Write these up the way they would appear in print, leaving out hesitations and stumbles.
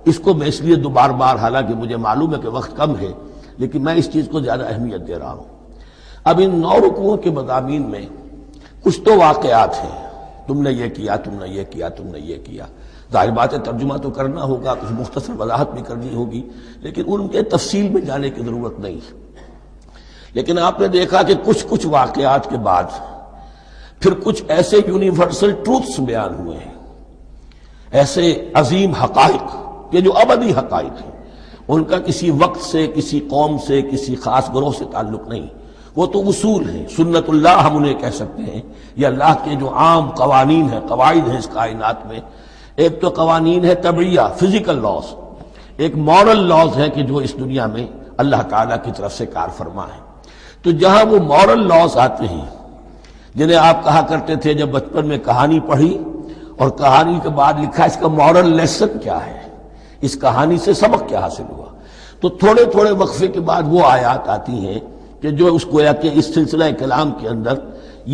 اس کو میں اس لیے بار بار، حالانکہ مجھے معلوم ہے کہ وقت کم ہے، لیکن میں اس چیز کو زیادہ اہمیت دے رہا ہوں۔ اب ان 9 رکوعوں کے مضامین میں کچھ تو واقعات ہیں، تم نے یہ کیا، تم نے یہ کیا، تم نے یہ کیا، ظاہر بات ہے ترجمہ تو کرنا ہوگا، کچھ مختصر وضاحت بھی کرنی ہوگی، لیکن ان کے تفصیل میں جانے کی ضرورت نہیں۔ لیکن آپ نے دیکھا کہ کچھ واقعات کے بعد پھر کچھ ایسے یونیورسل ٹروتھس بیان ہوئے ہیں، ایسے عظیم حقائق کہ جو ابدی حقائق ہیں، ان کا کسی وقت سے، کسی قوم سے، کسی خاص گروہ سے تعلق نہیں، وہ تو اصول ہیں، سنت اللہ ہم انہیں کہہ سکتے ہیں، یا اللہ کے جو عام قوانین ہیں، قواعد ہیں اس کائنات میں۔ ایک تو قوانین ہے طبعیہ، فزیکل لاز، ایک مورل لاز ہے کہ جو اس دنیا میں اللہ تعالیٰ کی طرف سے کار فرما ہے۔ تو جہاں وہ مورل لاز آتے ہیں جنہیں آپ کہا کرتے تھے جب بچپن میں کہانی پڑھی اور کہانی کے بعد لکھا اس کا مورل لیسن کیا ہے، اس کہانی سے سبق کیا حاصل ہوا، تو تھوڑے تھوڑے وقفے کے بعد وہ آیات آتی ہیں کہ جو اس گویا کہ اس سلسلہ کلام کے اندر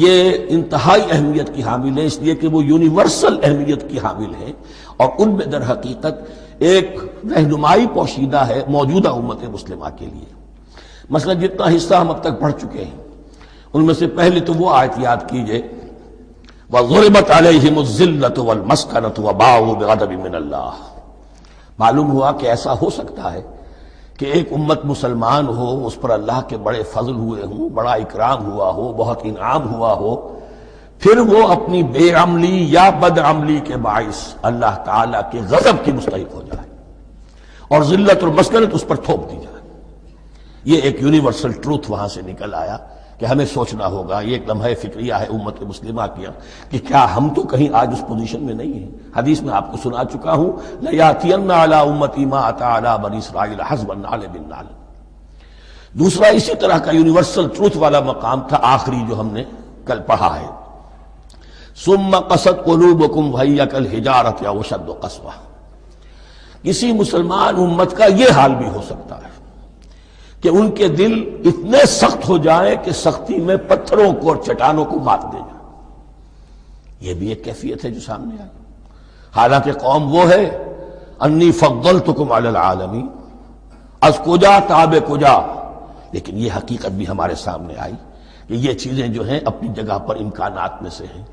یہ انتہائی اہمیت کی حامل ہے، اس لیے کہ وہ یونیورسل اہمیت کی حامل ہے، اور ان میں در حقیقت ایک رہنمائی پوشیدہ ہے موجودہ امت مسلمہ کے لیے۔ مثلا جتنا حصہ ہم اب تک پڑھ چکے ہیں ان میں سے پہلے تو وہ آیت یاد کیجئے، وَضُرِبَتْ عَلَيْهِمُ الذِّلَّةُ وَالْمَسْكَنَةُ وَبَاءُوا بِغَضَبٍ مِّنَ اللَّهِ۔ معلوم ہوا کہ ایسا ہو سکتا ہے کہ ایک امت مسلمان ہو، اس پر اللہ کے بڑے فضل ہوئے ہوں، بڑا اکرام ہوا ہو، بہت انعام ہوا ہو، پھر وہ اپنی بے عملی یا بد عملی کے باعث اللہ تعالیٰ کے غضب کی مستحق ہو جائے اور ذلت اور مسکنت اس پر تھوپ دی جائے۔ یہ ایک یونیورسل ٹروتھ وہاں سے نکل آیا کہ ہمیں سوچنا ہوگا، یہ ایک لمحہ فکریہ ہے امت مسلمہ کیا کہ کیا ہم تو کہیں آج اس پوزیشن میں نہیں ہیں۔ حدیث میں آپ کو سنا چکا ہوں، لَيَأْتِيَنَّ عَلَىٰ أُمَّتِي مَا أَتَىٰ عَلَىٰ بَنِي إِسْرَائِيلَ حَسْبَ النَّعْلِ بِالنَّعْلِ۔ دوسرا اسی طرح کا یونیورسل ٹروتھ والا مقام تھا آخری جو ہم نے کل پڑھا ہے، ثُمَّ قَسَتْ قُلُوبُكُمْ وَهِيَ كَالْحِجَارَةِ أَوْ أَشَدُّ قَسْوَةً۔ کسی مسلمان امت کا یہ حال بھی ہو سکتا ہے کہ ان کے دل اتنے سخت ہو جائیں کہ سختی میں پتھروں کو اور چٹانوں کو مات دے جائیں۔ یہ بھی ایک کیفیت ہے جو سامنے آئی، حالانکہ قوم وہ ہے انی فضلتکم علی العالمین، از کجا تاب کجا، لیکن یہ حقیقت بھی ہمارے سامنے آئی کہ یہ چیزیں جو ہیں اپنی جگہ پر امکانات میں سے ہیں۔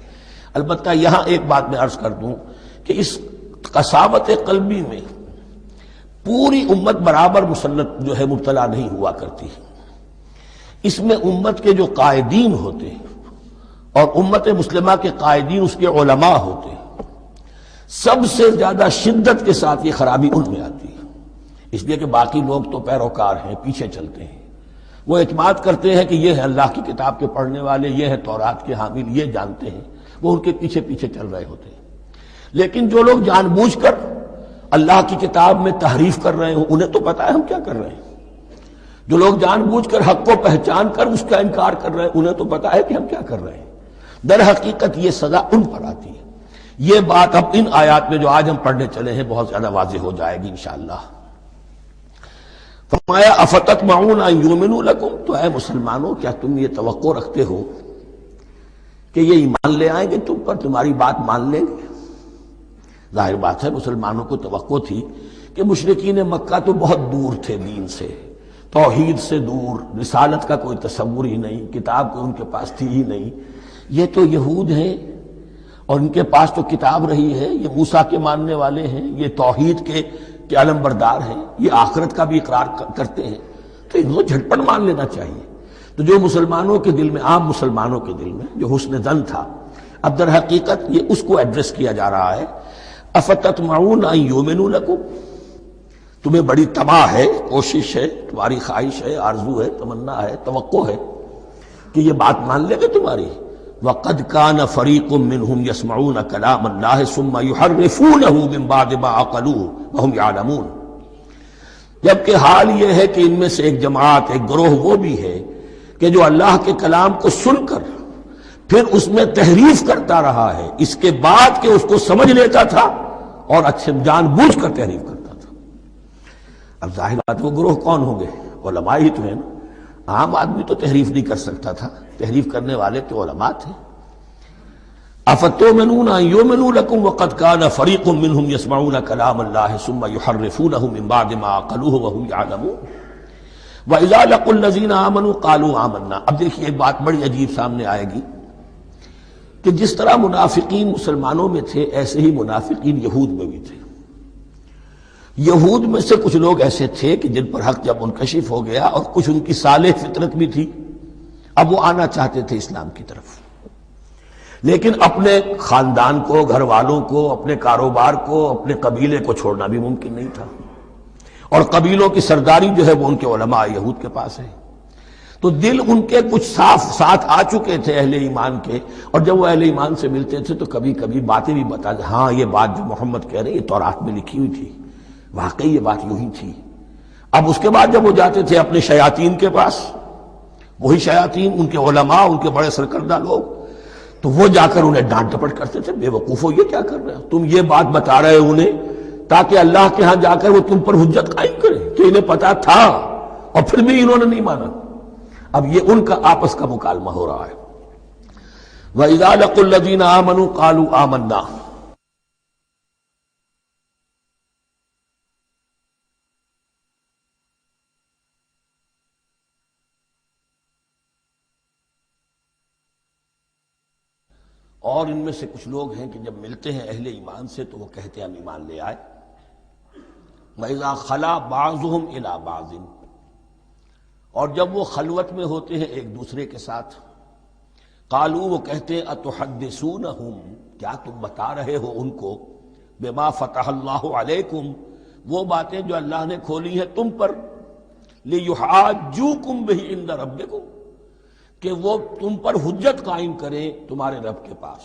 البتہ یہاں ایک بات میں عرض کر دوں کہ اس قساوت قلبی میں پوری امت برابر مسلط جو ہے مبتلا نہیں ہوا کرتی، اس میں امت کے جو قائدین ہوتے ہیں اور امت مسلمہ کے قائدین اس کے علماء ہوتے ہیں، سب سے زیادہ شدت کے ساتھ یہ خرابی ان میں آتی ہے، اس لیے کہ باقی لوگ تو پیروکار ہیں، پیچھے چلتے ہیں، وہ اعتماد کرتے ہیں کہ یہ ہے اللہ کی کتاب کے پڑھنے والے، یہ ہے تورات کے حامل، یہ جانتے ہیں، وہ ان کے پیچھے پیچھے چل رہے ہوتے ہیں۔ لیکن جو لوگ جان بوجھ کر اللہ کی کتاب میں تحریف کر رہے ہوں، انہیں تو پتہ ہے ہم کیا کر رہے ہیں۔ جو لوگ جان بوجھ کر حق کو پہچان کر اس کا انکار کر رہے ہیں، انہیں تو پتہ ہے کہ ہم کیا کر رہے ہیں۔ در حقیقت یہ سزا ان پر آتی ہے۔ یہ بات اب ان آیات میں جو آج ہم پڑھنے چلے ہیں بہت زیادہ واضح ہو جائے گی انشاءاللہ۔ فرمایا افتطمعون ان یؤمنوا لکم، تو اے مسلمانوں کیا تم یہ توقع رکھتے ہو کہ یہ ایمان لے آئیں گے تم پر، تمہاری بات مان لیں گے؟ ظاہر بات ہے مسلمانوں کو توقع تھی کہ مشرکین مکہ تو بہت دور تھے دین سے، توحید سے دور، رسالت کا کوئی تصور ہی نہیں، کتاب کوئی ان کے پاس تھی ہی نہیں۔ یہ تو یہود ہیں اور ان کے پاس تو کتاب رہی ہے، یہ موسیٰ کے ماننے والے ہیں، یہ توحید کے علم بردار ہیں، یہ آخرت کا بھی اقرار کرتے ہیں، تو ان کو جھٹپٹ مان لینا چاہیے۔ تو جو مسلمانوں کے دل میں، عام مسلمانوں کے دل میں جو حسن ظن تھا، اب در حقیقت یہ اس کو ایڈریس کیا جا رہا ہے، افتطمعون ان یؤمنوا لکم، تمہیں بڑی طمع ہے، کوشش ہے، تمہاری خواہش ہے، آرزو ہے، تمنا ہے، توقع ہے کہ یہ بات مان لے گے تمہاری۔ وَقَدْ كَانَ فَرِيقٌ مِّنْهُمْ يَسْمَعُونَ كَلَامَ اللَّهِ ثُمَّ يُحَرِّفُونَهُ مِن بَعْدِ مَا عَقَلُوهُ وَهُمْ يَعْلَمُونَ، جبکہ حال یہ ہے کہ ان میں سے ایک جماعت، ایک گروہ وہ بھی ہے کہ جو اللہ کے کلام کو سن کر پھر اس میں تحریف کرتا رہا ہے، اس کے بعد کہ اس کو سمجھ لیتا تھا اور اچھے جان بوجھ کر تحریف کرتا تھا۔ اب ظاہر بات وہ گروہ کون ہوں گے؟ علماء ہی تو ہیں نا، عام آدمی تو تحریف نہیں کر سکتا تھا، تحریف کرنے والے تو علماء تھے۔ افتؤمنون ان یؤمنوا لکم وقد کان فریق منهم یسمعون کلام اللہ ثم یحرفونہ من بعد ما عقلوہ وهم یعلمون وَإِذَا لَقُوا الَّذِينَ آمَنُوا قَالُوا آمَنَّا. اب دیکھیے ایک بات بڑی عجیب سامنے آئے گی کہ جس طرح منافقین مسلمانوں میں تھے ایسے ہی منافقین یہود میں بھی تھے. یہود میں سے کچھ لوگ ایسے تھے کہ جن پر حق جب منکشف ہو گیا اور کچھ ان کی صالح فطرت بھی تھی، اب وہ آنا چاہتے تھے اسلام کی طرف، لیکن اپنے خاندان کو، گھر والوں کو، اپنے کاروبار کو، اپنے قبیلے کو چھوڑنا بھی ممکن نہیں تھا، اور قبیلوں کی سرداری جو ہے وہ ان کے علماء یہود کے پاس ہے. تو دل ان کے کچھ صاف ساتھ آ چکے تھے اہل ایمان کے، اور جب وہ اہل ایمان سے ملتے تھے تو کبھی کبھی باتیں بھی بتا، ہاں یہ بات جو محمد کہہ رہے ہیں یہ تورات میں لکھی ہوئی تھی، واقعی یہ بات یوں ہی تھی. اب اس کے بعد جب وہ جاتے تھے اپنے شیاطین کے پاس، وہی شیاطین ان کے علماء، ان کے بڑے سرکردہ لوگ، تو وہ جا کر انہیں ڈانٹ ڈپٹ کرتے تھے، بے وقوفو یہ کیا کر رہے ہو، تم یہ بات بتا رہے ہو انہیں تاکہ اللہ کے ہاں جا کر وہ تم پر حجت قائم کرے کہ انہیں پتا تھا اور پھر بھی انہوں نے نہیں مانا. اب یہ ان کا آپس کا مکالمہ ہو رہا ہے. وَإِذَا لَقُوا الَّذِينَ آمَنُوا قَالُوا آمَنَّا. اور ان میں سے کچھ لوگ ہیں کہ جب ملتے ہیں اہل ایمان سے تو وہ کہتے ہیں ہم ایمان لے آئے. وَإِذَا خَلَا بَعْضُهُمْ إِلَىٰ بَعْضٍ. اور جب وہ خلوت میں ہوتے ہیں ایک دوسرے کے ساتھ، قالوا وہ کہتے ہیں أَتُحَدِّثُونَهُمْ کیا تم بتا رہے ہو ان کو، بِمَا فَتَحَ اللَّهُ عَلَيْكُمْ وہ باتیں جو اللہ نے کھولی ہیں تم پر، لِيُحَاجُّوكُمْ بِهِ عِندَ رَبِّكُمْ کہ وہ تم پر حجت قائم کریں تمہارے رب کے پاس،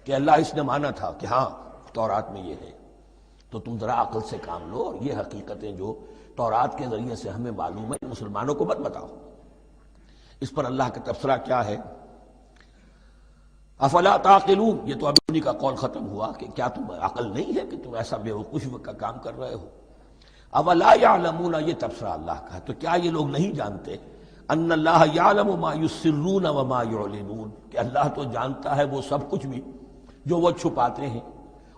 کہ اللہ اس نے مانا تھا کہ ہاں تورات میں یہ ہے، تو تم ذرا عقل سے کام لو اور یہ حقیقتیں جو تورات کے ذریعے سے ہمیں معلوم ہے مسلمانوں کو مت بتاؤ. اس پر اللہ کا تبصرہ کیا ہے، افلا تعقلون. یہ تو ابھی انہی کا قول ختم ہوا کہ کیا تم عقل نہیں ہے کہ تم ایسا بے وقوفی کا کام کر رہے ہو. اولا یعلمون یہ تبصرہ اللہ کا ہے، تو کیا یہ لوگ نہیں جانتے ان اللہ یعلم ما یسرون وما یعلنون کہ اللہ تو جانتا ہے وہ سب کچھ بھی جو وہ چھپاتے ہیں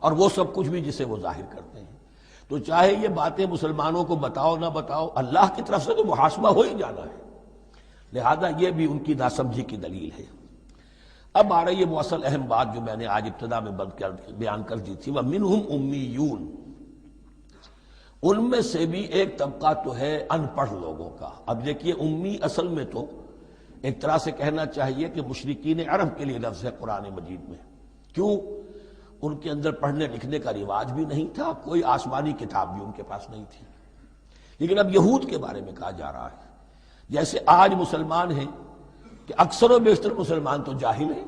اور وہ سب کچھ بھی جسے وہ ظاہر کرتے ہیں. تو چاہے یہ باتیں مسلمانوں کو بتاؤ نہ بتاؤ، اللہ کی طرف سے تو محاسبہ ہو ہی جانا ہے، لہذا یہ بھی ان کی ناسمجھی کی دلیل ہے. اب آ رہی ہے وہ اصل اہم بات جو میں نے آج ابتدا میں بیان کر دی تھی، وَمِنْهُمْ أُمِّيُّونَ. ان میں سے بھی ایک طبقہ تو ہے ان پڑھ لوگوں کا. اب دیکھیے امی اصل میں تو ایک طرح سے کہنا چاہیے کہ مشرکین عرب کے لیے لفظ ہے قرآن مجید میں. کیوں؟ ان کے اندر پڑھنے لکھنے کا رواج بھی نہیں تھا، کوئی آسمانی کتاب بھی ان کے پاس نہیں تھی. لیکن اب یہود کے بارے میں کہا جا رہا ہے، جیسے آج مسلمان ہیں کہ اکثر و بیشتر مسلمان تو جاہل ہیں،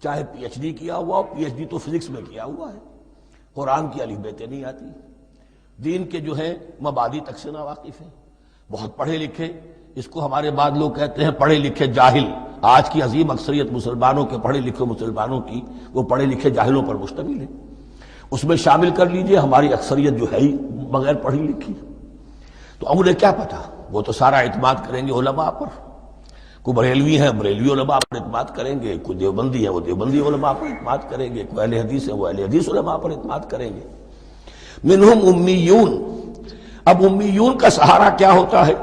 چاہے پی ایچ ڈی کیا ہوا ہو، پی ایچ ڈی تو فزکس میں کیا ہوا ہے، قرآن کی الف بیتیں نہیں آتی، دین کے جو ہے مبادی تک سے ناواقف ہیں، بہت پڑھے لکھے، اس کو ہمارے بعد لوگ کہتے ہیں پڑھے لکھے جاہل. آج کی عظیم اکثریت مسلمانوں کے پڑھے لکھے مسلمانوں کی وہ پڑھے لکھے جاہلوں پر مشتمل ہے. اس میں شامل کر لیجئے ہماری اکثریت جو ہے ہی بغیر پڑھی لکھی. تو اب انہیں کیا پتا، وہ تو سارا اعتماد کریں گے علماء پر. کوئی بریلوی ہیں بریلوی علماء پر اعتماد کریں گے، کوئی دیوبندی ہے وہ دیوبندی علماء پر اعتماد کریں گے، کوئی اہل حدیث ہے وہ اہل حدیث علماء پر اعتماد کریں گے. منہم امیون. اب امیون کا سہارا کیا ہوتا ہے؟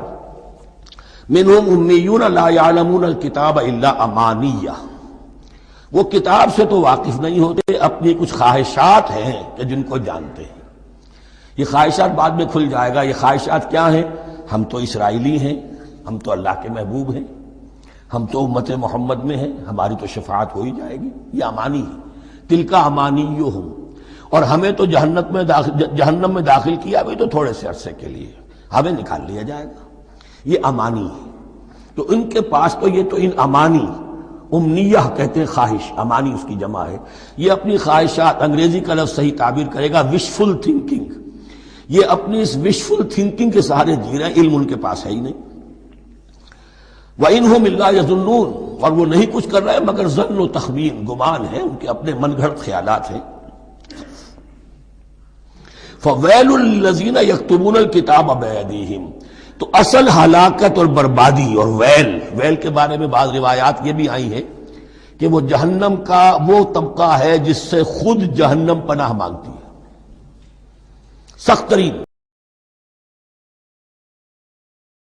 منہم امیون لا یعلمون الکتاب الا امانیہ. وہ کتاب سے تو واقف نہیں ہوتے، اپنی کچھ خواہشات ہیں کہ جن کو جانتے ہیں. یہ خواہشات بعد میں کھل جائے گا. یہ خواہشات کیا ہیں؟ ہم تو اسرائیلی ہیں، ہم تو اللہ کے محبوب ہیں، ہم تو امت محمد میں ہیں، ہماری تو شفاعت ہو ہی جائے گی. یہ امانی ہے. تلک امانیہم. اور ہمیں تو جہنم میں داخل کیا بھی تو تھوڑے سے عرصے کے لیے، ہمیں نکال لیا جائے گا. یہ امانی ہے. تو ان کے پاس تو یہ تو ان امانی، امنیہ کہتے ہیں خواہش، امانی اس کی جمع ہے. یہ اپنی خواہشات، انگریزی کا لفظ صحیح تعبیر کرے گا وشفل تھنکنگ، یہ اپنی اس وشفل تھنکنگ کے سہارے جی رہے ہیں، علم ان کے پاس ہے ہی نہیں. وَإِنْهُمْ إِلَّا يَظُنُّونَ. اور وہ نہیں کچھ کر رہے مگر ظن و تخمین، گمان ہے، ان کے اپنے من گھڑت خیالات ہیں. فَوَيْلٌ لِّلَّذِينَ يَكْتُبُونَ الْكِتَابَ بِأَيْدِيهِمْ. تو اصل ہلاکت اور بربادی اور ویل کے بارے میں بعض روایات یہ بھی آئی ہیں کہ وہ جہنم کا وہ طبقہ ہے جس سے خود جہنم پناہ مانگتی ہے، سخت ترین